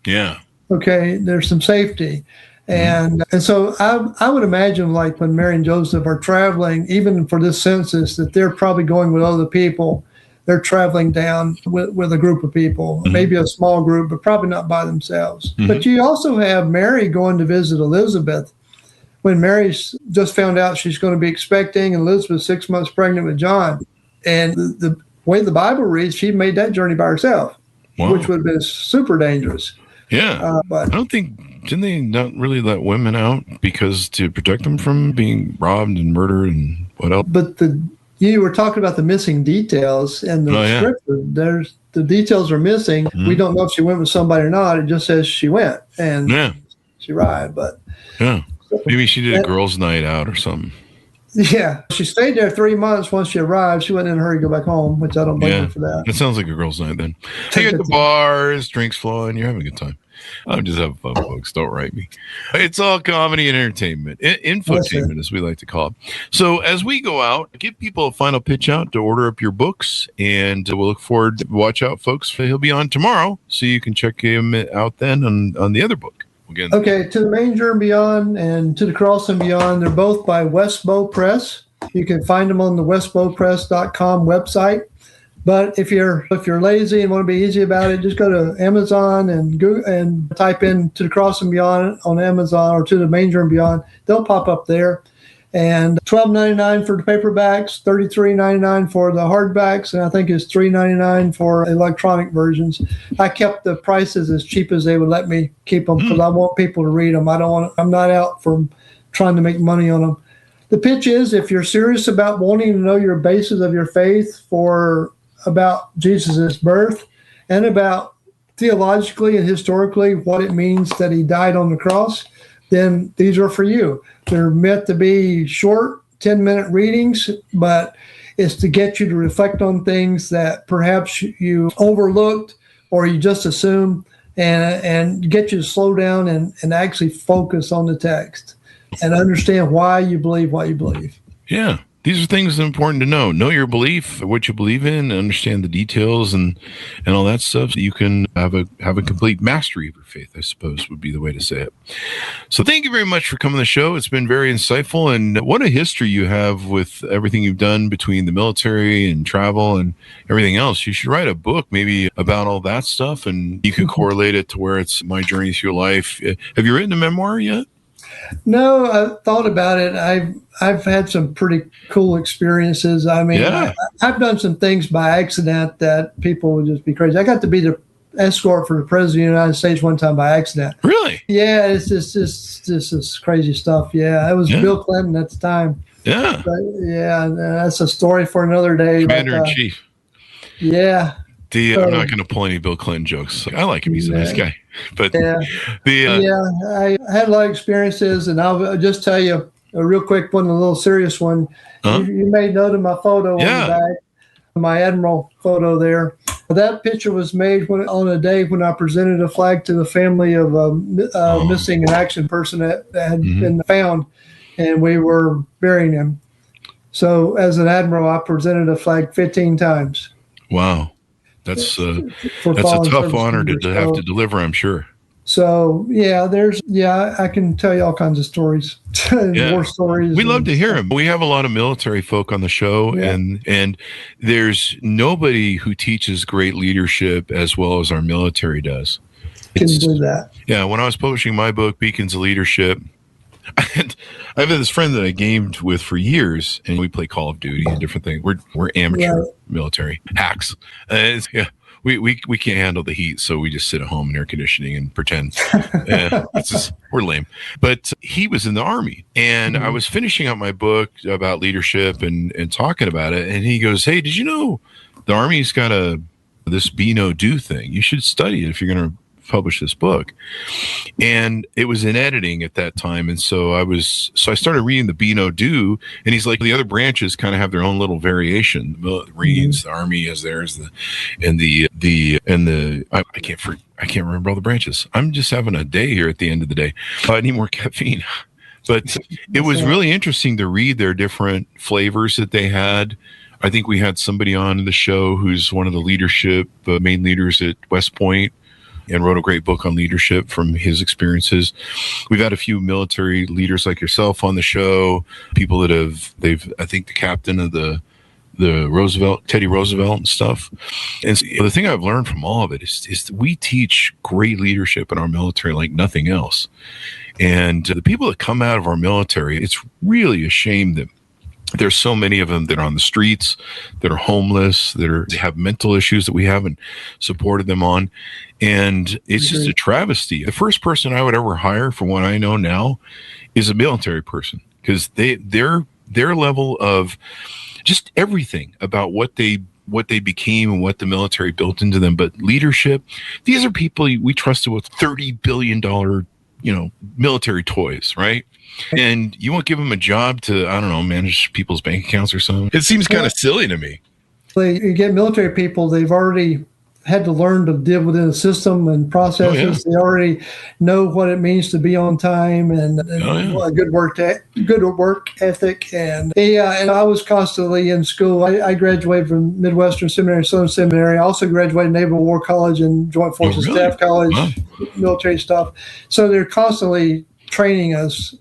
[SPEAKER 2] Yeah.
[SPEAKER 3] Okay, there's some safety. And so I would imagine, like when Mary and Joseph are traveling, even for this census, that they're probably going with other people. They're traveling down with a group of people, maybe a small group, but probably not by themselves. But you also have Mary going to visit Elizabeth. When Mary's just found out she's going to be expecting, and Elizabeth's 6 months pregnant with John. And the way the Bible reads, she made that journey by herself, which would have been super dangerous.
[SPEAKER 2] Yeah. But I don't think, didn't they not really let women out because to protect them from being robbed and murdered and what else?
[SPEAKER 3] But you were talking about the missing details in the scripture. The details are missing. We don't know if she went with somebody or not. It just says she went and she arrived. But
[SPEAKER 2] maybe she did a girls' night out or something.
[SPEAKER 3] Yeah, she stayed there 3 months. Once she arrived, she went in a hurry to go back home, which I don't blame her for that.
[SPEAKER 2] It sounds like a girls' night then. You got the bars, drinks flowing, you're having a good time. I'm just having fun, folks. Don't write me. It's all comedy and entertainment. Infotainment, as we like to call it. So as we go out, give people a final pitch out to order up your books, and we'll look forward to watch out, folks. He'll be on tomorrow, so you can check him out then on the other book.
[SPEAKER 3] Okay, To the Manger and Beyond and To the Cross and Beyond, they're both by Westbow Press. You can find them on the westbowpress.com website. But if you're lazy and want to be easy about it, just go to Amazon and Google and type in To the Cross and Beyond on Amazon, or To the Manger and Beyond. They'll pop up there. And $12.99 for the paperbacks, $33.99 for the hardbacks, and I think it's $3.99 for electronic versions. I kept the prices as cheap as they would let me keep them because I want people to read them. I'm not out for trying to make money on them. The pitch is, if you're serious about wanting to know your basis of your faith about Jesus' birth and about theologically and historically what it means that he died on the cross, then these are for you. They're meant to be short, 10-minute readings, but it's to get you to reflect on things that perhaps you overlooked or you just assume and get you to slow down and actually focus on the text and understand why you believe what you believe.
[SPEAKER 2] Yeah. These are things that are important to know. Know your belief, what you believe in, understand the details and all that stuff, so you can have a complete mastery of your faith, I suppose would be the way to say it. So thank you very much for coming to the show. It's been very insightful, and what a history you have with everything you've done between the military and travel and everything else. You should write a book maybe about all that stuff, and you can correlate it to where it's my journey through life. Have you written a memoir yet?
[SPEAKER 3] No, I thought about it. I've had some pretty cool experiences. I mean,
[SPEAKER 2] Yeah.
[SPEAKER 3] I've done some things by accident that people would just be crazy. I got to be the escort for the president of the United States one time by accident.
[SPEAKER 2] Really?
[SPEAKER 3] Yeah, it's just this crazy stuff. Yeah, it was Bill Clinton at the time.
[SPEAKER 2] Yeah.
[SPEAKER 3] But yeah, that's a story for another day.
[SPEAKER 2] Commander-in-Chief.
[SPEAKER 3] Yeah.
[SPEAKER 2] I'm not going to pull any Bill Clinton jokes. I like him. He's a nice guy. But
[SPEAKER 3] I had a lot of experiences, and I'll just tell you a real quick one, a little serious one. You may note in my photo on the back, my Admiral photo there. That picture was made on a day when I presented a flag to the family of a missing in action person that had been found, and we were burying him. So as an Admiral, I presented a flag 15 times.
[SPEAKER 2] Wow. That's a tough honor to have to deliver, I'm sure.
[SPEAKER 3] So I can tell you all kinds of stories, war stories.
[SPEAKER 2] We love to hear them. We have a lot of military folk on the show, and there's nobody who teaches great leadership as well as our military does.
[SPEAKER 3] Can do that. Yeah,
[SPEAKER 2] when I was publishing my book, Beacons of Leadership, I've had this friend that I gamed with for years, and we play Call of Duty and different things. We're amateur military hacks. We can't handle the heat, so we just sit at home in air conditioning and pretend. We're lame. But he was in the Army, and I was finishing up my book about leadership and talking about it, and he goes, "Hey, did you know the Army's got this be no do thing? You should study it if you're going to publish this book." And it was in editing at that time, and so I started reading the be no do, and he's like, the other branches kind of have their own little variation. The Marines, the Army has theirs, I can't remember all the branches. I'm just having a day here at the end of the day. I need more caffeine. But it was really interesting to read their different flavors that they had. I think we had somebody on the show who's one of the leadership main leaders at West Point, and wrote a great book on leadership from his experiences. We've had a few military leaders like yourself on the show, people that I think the captain of the Roosevelt, Teddy Roosevelt and stuff. And so the thing I've learned from all of it is we teach great leadership in our military like nothing else. And the people that come out of our military, it's really a shame that there's so many of them that are on the streets, that are homeless, they have mental issues that we haven't supported them on. And it's just a travesty. The first person I would ever hire, from what I know now, is a military person, because their level of just everything about what they became and what the military built into them. But leadership, these are people we trusted with $30 billion, military toys, right? And you won't give them a job to, I don't know, manage people's bank accounts or something. It seems kind of silly to me.
[SPEAKER 3] You get military people, they've already had to learn to deal within a system and processes. They already know what it means to be on time and a good work ethic. And and I was constantly in school. I graduated from Midwestern Seminary, Southern Seminary. I also graduated Naval War College and Joint Forces Staff College, military stuff. So they're constantly training us.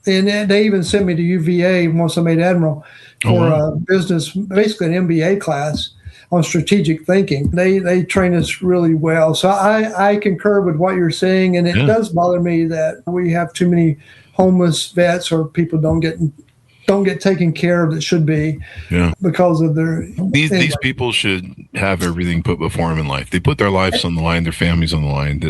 [SPEAKER 3] And they even sent me to UVA once I made Admiral for a business, basically an MBA class on strategic thinking. They train us really well. So I concur with what you're saying, and it does bother me that we have too many homeless vets or people don't get taken care of that should be because of their
[SPEAKER 2] these people should have everything put before them in life. They put their lives on the line, their families on the line.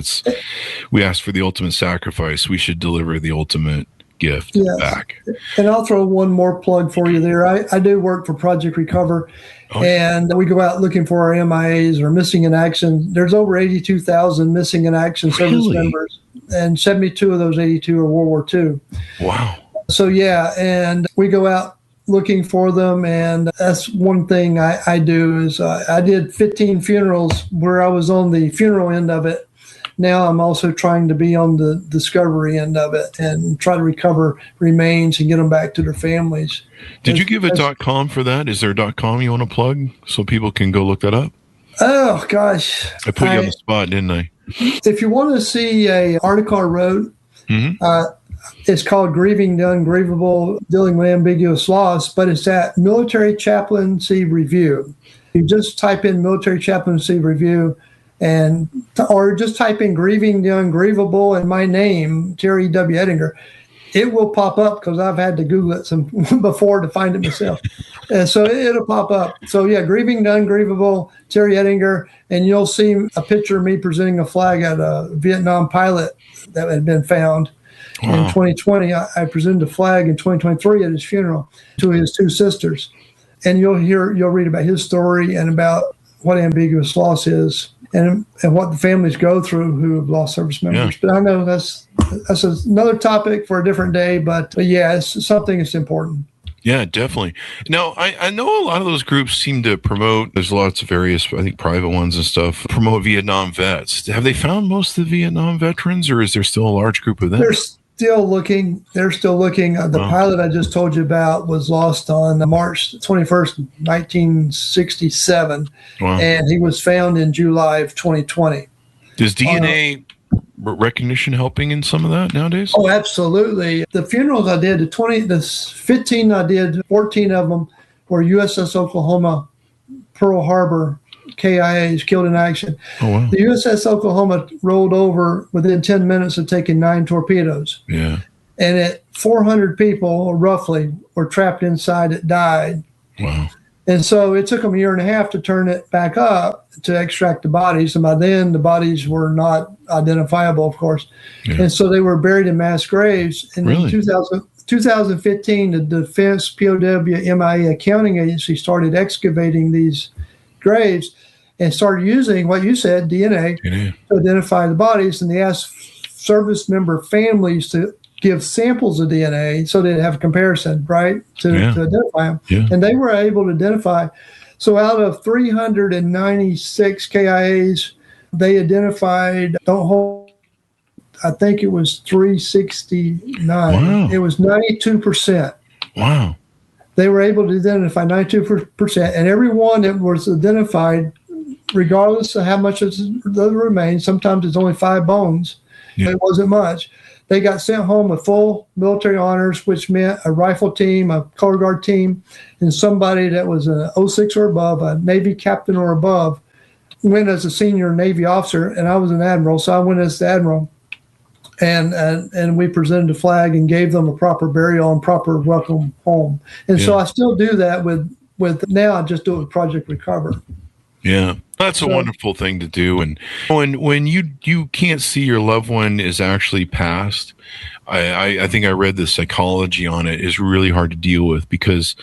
[SPEAKER 2] We ask for the ultimate sacrifice. We should deliver the ultimate gift back.
[SPEAKER 3] And I'll throw one more plug for you there. I do work for Project Recover, and we go out looking for our MIAs or missing in action. There's over 82,000 missing in action service members, and 72 of those 82 are World War II.
[SPEAKER 2] Wow.
[SPEAKER 3] So and we go out looking for them, and that's one thing I do is I did 15 funerals where I was on the funeral end of it. now I'm also trying to be on the discovery end of it and try to recover remains and get them back to their families.
[SPEAKER 2] Did you give a .com for that? Is there a .com you want to plug so people can go look that up?
[SPEAKER 3] Oh, gosh.
[SPEAKER 2] I put you on the spot, didn't I?
[SPEAKER 3] If you want to see an article I wrote, it's called Grieving the Ungrievable, Dealing with Ambiguous Loss, but it's at Military Chaplaincy Review. You just type in Military Chaplaincy Review, or just type in Grieving the Ungrievable and my name, Terry W. Eddinger. It will pop up because I've had to Google it before to find it myself. And so it'll pop up. So yeah, Grieving the Ungrievable, Terry Eddinger, and you'll see a picture of me presenting a flag at a Vietnam pilot that had been found. Wow. In 2020, I presented a flag in 2023 at his funeral to his two sisters. And you'll read about his story and about what ambiguous loss is and what the families go through who have lost service members. Yeah. But I know that's another topic for a different day, but yeah, it's something that's important.
[SPEAKER 2] Yeah, definitely. Now, I know a lot of those groups seem to promote, there's lots of various, I think, private ones and stuff, promote Vietnam vets. Have they found most of the Vietnam veterans, or is there still a large group of them?
[SPEAKER 3] They're still looking. The pilot I just told you about was lost on March 21st, 1967, and he was found in July of 2020.
[SPEAKER 2] Does DNA recognition helping in some of that nowadays?
[SPEAKER 3] Oh, absolutely. The funerals I did, the 15 I did, 14 of them were USS Oklahoma, Pearl Harbor, KIAs, killed in action. Oh, wow. The USS Oklahoma rolled over within 10 minutes of taking 9 torpedoes.
[SPEAKER 2] Yeah.
[SPEAKER 3] And 400 people, roughly, were trapped inside that died.
[SPEAKER 2] Wow.
[SPEAKER 3] And so it took them a year and a half to turn it back up to extract the bodies. And by then, the bodies were not identifiable, of course. Yeah. And so they were buried in mass graves. And in 2015, the Defense POW MIA Accounting Agency started excavating these graves and started using what you said, DNA, to identify the bodies. And they asked service member families to give samples of DNA so they'd have a comparison, right, to identify them. Yeah. And they were able to identify. So out of 396 KIAs, they identified, I think it was 369. Wow. It was 92%.
[SPEAKER 2] Wow.
[SPEAKER 3] They were able to identify 92%. And everyone that was identified, regardless of how much of the remains, sometimes it's only 5 bones, it wasn't much. They got sent home with full military honors, which meant a rifle team, a color guard team, and somebody that was an 06 or above, a Navy captain or above, went as a senior Navy officer, and I was an admiral, so I went as the admiral. And we presented a flag and gave them a proper burial and proper welcome home. And so I still do that with now I just do it with Project Recover.
[SPEAKER 2] Yeah, that's a wonderful thing to do. And when you can't see your loved one is actually passed, I think I read the psychology on it is really hard to deal with because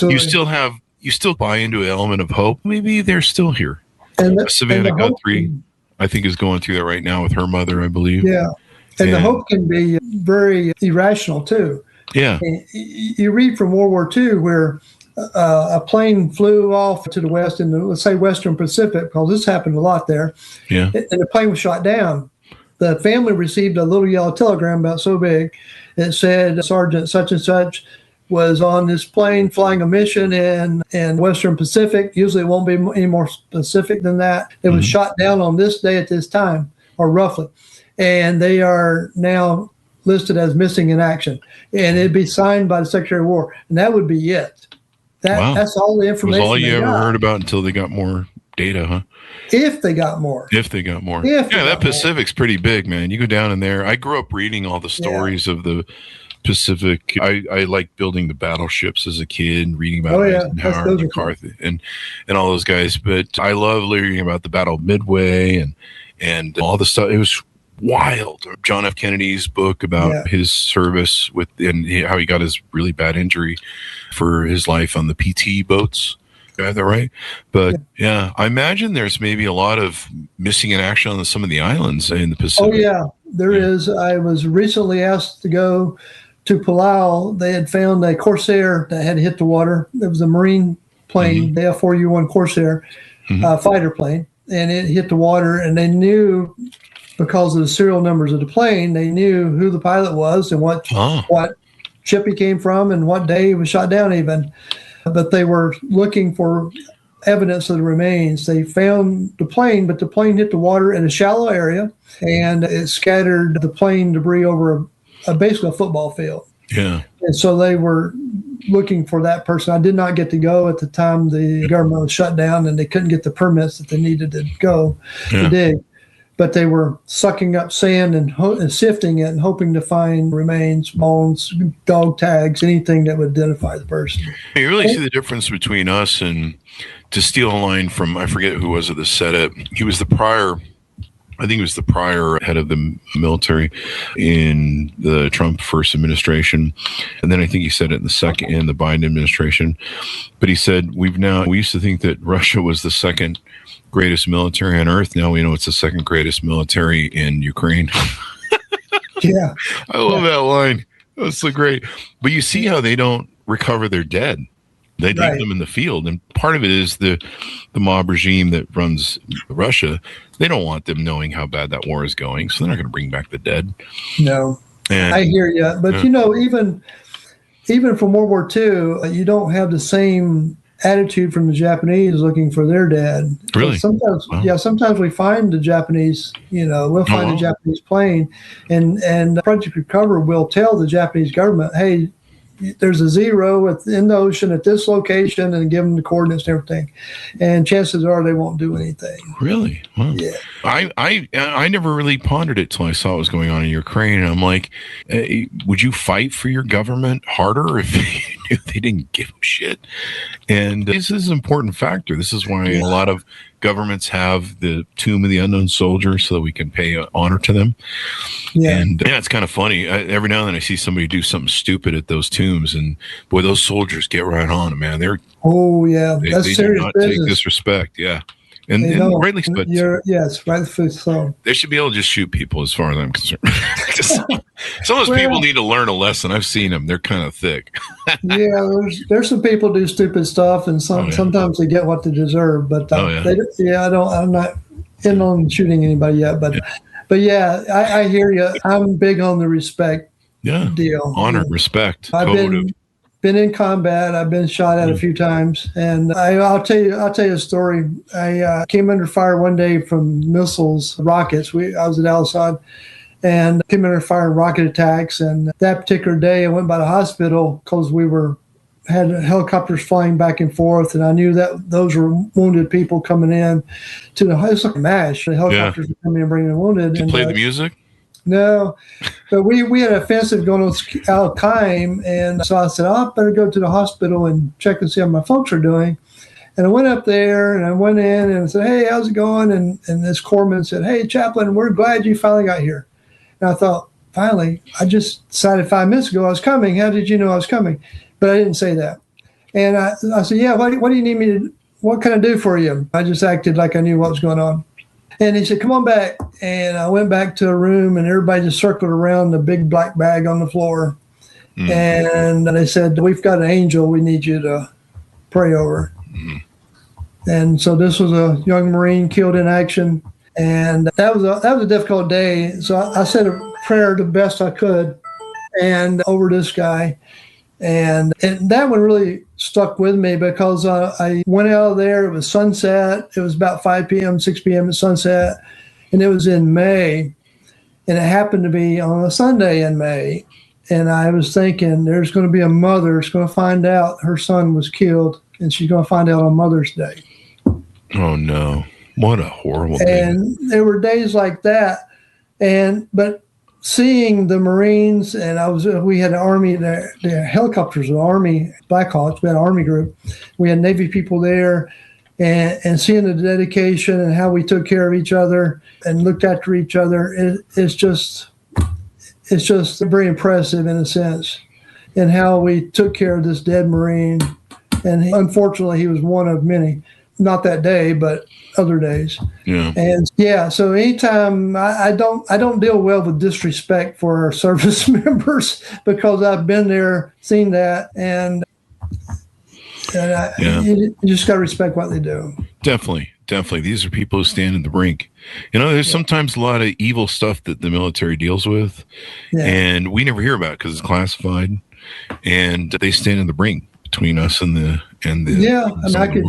[SPEAKER 2] you still buy into an element of hope. Maybe they're still here. And Savannah Guthrie, I think, is going through that right now with her mother, I believe.
[SPEAKER 3] Yeah. And the hope can be very irrational, too.
[SPEAKER 2] Yeah.
[SPEAKER 3] And you read from World War II where a plane flew off to the west in the, let's say, Western Pacific, because this happened a lot there.
[SPEAKER 2] Yeah.
[SPEAKER 3] And the plane was shot down. The family received a little yellow telegram about so big. It said Sergeant such and such was on this plane flying a mission in Western Pacific. Usually it won't be any more specific than that. It was shot down on this day at this time, or roughly. And they are now listed as missing in action. And it'd be signed by the Secretary of War. And that would be it. That's all the information.
[SPEAKER 2] It was all you ever heard about until they got more data, huh?
[SPEAKER 3] If they got more.
[SPEAKER 2] That Pacific's pretty big, man. You go down in there. I grew up reading all the stories of the Pacific. I liked building the battleships as a kid and reading about Eisenhower and MacArthur and all those guys. But I love reading about the Battle of Midway and all the stuff. It was wild. John F. Kennedy's book about his service and how he got his really bad injury for his life on the PT boats. Got that right? But I imagine there's maybe a lot of missing in action on some of the islands in the Pacific.
[SPEAKER 3] Oh yeah, there is. I was recently asked to go to Palau. They had found a Corsair that had hit the water. It was a Marine plane, the F-4U-1 Corsair fighter plane, and it hit the water. And they knew because of the serial numbers of the plane, they knew who the pilot was and what ship he came from and what day he was shot down even. But they were looking for evidence of the remains. They found the plane, but the plane hit the water in a shallow area, and it scattered the plane debris over basically a football field.
[SPEAKER 2] Yeah.
[SPEAKER 3] And so they were looking for that person. I did not get to go at the time the government was shut down, and they couldn't get the permits that they needed to go to dig. But they were sucking up sand and sifting it and hoping to find remains, bones, dog tags, anything that would identify the person.
[SPEAKER 2] You really see the difference between us and, to steal a line from, I forget who was it that said it. He was the prior, I think he was the prior head of the military in the Trump first administration. And then I think he said it in the Biden administration. But he said, we used to think that Russia was the second greatest military on earth. Now we know it's the second greatest military in Ukraine.
[SPEAKER 3] Yeah.
[SPEAKER 2] I love that line. That's so great. But you see how they don't recover their dead. They leave them in the field. And part of it is the mob regime that runs Russia. They don't want them knowing how bad that war is going. So they're not going to bring back the dead.
[SPEAKER 3] No, and, I hear you. But, even from World War II, you don't have the same attitude from the Japanese looking for their dead.
[SPEAKER 2] Really?
[SPEAKER 3] Sometimes we find the Japanese, we'll find a Japanese plane, and Project Recover will tell the Japanese government, hey, there's a zero in the ocean at this location, and give them the coordinates and everything. And chances are they won't do anything.
[SPEAKER 2] Really? Wow.
[SPEAKER 3] Yeah.
[SPEAKER 2] I never really pondered it till I saw what was going on in Ukraine. And I'm like, would you fight for your government harder if you knew they didn't give a shit? And this is an important factor. This is why a lot of governments have the Tomb of the Unknown Soldier so that we can pay honor to them. Yeah. And it's kind of funny. Every now and then I see somebody do something stupid at those tombs, and boy, those soldiers get right on it, man.
[SPEAKER 3] That's
[SPEAKER 2] they
[SPEAKER 3] serious
[SPEAKER 2] do not
[SPEAKER 3] business.
[SPEAKER 2] Take disrespect. Yeah. And rightly so.
[SPEAKER 3] Yes, rightly so.
[SPEAKER 2] They should be able to just shoot people, as far as I'm concerned. Some of those people need to learn a lesson. I've seen them; they're kind of thick.
[SPEAKER 3] There's some people do stupid stuff, and sometimes they get what they deserve. But I'm not in on shooting anybody yet. But I hear you. I'm big on the respect deal.
[SPEAKER 2] Honor, respect.
[SPEAKER 3] I've been in combat. I've been shot at a few times, and I'll tell you a story. I came under fire one day from missiles, rockets. I was at Al-Assad, and came under fire in rocket attacks. And that particular day, I went by the hospital because we had helicopters flying back and forth, and I knew that those were wounded people coming in to the. It's like a MASH. The helicopters were coming in and bringing the wounded.
[SPEAKER 2] Did you play the music?
[SPEAKER 3] No, but we had an offensive going on Al Qaim, and so I said, I better go to the hospital and check and see how my folks are doing. And I went up there, and I went in and said, hey, how's it going? And this corpsman said, hey, Chaplain, we're glad you finally got here. And I thought, finally, I just decided 5 minutes ago I was coming. How did you know I was coming? But I didn't say that. And I said, yeah, what do you need me to, what can I do for you? I just acted like I knew what was going on. And he said, come on back. And I went back to a room, and everybody just circled around the big black bag on the floor. And they said, we've got an angel we need you to pray over. And so this was a young Marine killed in action. And that was a difficult day. So I said a prayer the best I could and over this guy. And that one really stuck with me because I went out of there. It was sunset. It was about 5 p.m., 6 p.m. at sunset. And it was in May. And it happened to be on a Sunday in May. And I was thinking there's going to be a mother who's going to find out her son was killed. And she's going to find out on Mother's Day.
[SPEAKER 2] Oh, no. What a horrible day.
[SPEAKER 3] And there were days like that. But seeing the Marines, and we had an Army, the helicopters, the Army, Blackhawks, we had an Army group. We had Navy people there, and seeing the dedication and how we took care of each other and looked after each other, it's just very impressive in a sense, and how we took care of this dead Marine. And unfortunately, he was one of many. Not that day, but other days. Yeah. And so anytime I don't deal well with disrespect for our service members because I've been there, seen that, and you just got to respect what they do.
[SPEAKER 2] Definitely. definitely. These are people who stand in the brink. There's sometimes a lot of evil stuff that the military deals with, and we never hear about it because it's classified. And they stand in the brink between us and the
[SPEAKER 3] and I could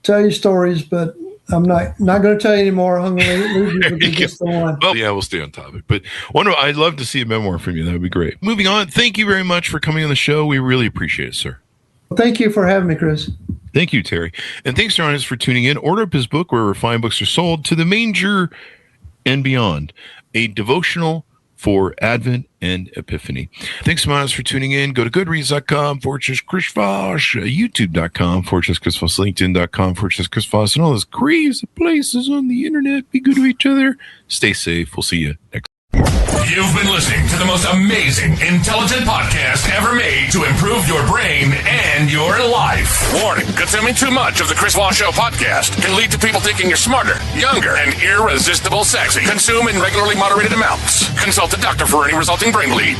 [SPEAKER 3] tell you stories, but I'm not going to tell you anymore. I'm going to leave you with just the one.
[SPEAKER 2] Well, yeah, we'll stay on topic. But I'd love to see a memoir from you. That would be great. Moving on. Thank you very much for coming on the show. We really appreciate it, sir.
[SPEAKER 3] Well, thank you for having me, Chris.
[SPEAKER 2] Thank you, Terry. And thanks to our audience for tuning in. Order up his book wherever fine books are sold, To the Manger and Beyond, a devotional for Advent and Epiphany. Thanks so much for tuning in. Go to goodreads.com/Chris Voss, youtube.com/Chris Voss, LinkedIn.com/Chris Voss, and all those crazy places on the internet. Be good to each other. Stay safe. We'll see you next time.
[SPEAKER 1] You've been listening to the most amazing, intelligent podcast ever made to improve your brain and your life. Warning, consuming too much of the Chris Voss Show podcast can lead to people thinking you're smarter, younger, and irresistible sexy. Consume in regularly moderated amounts. Consult a doctor for any resulting brain bleed.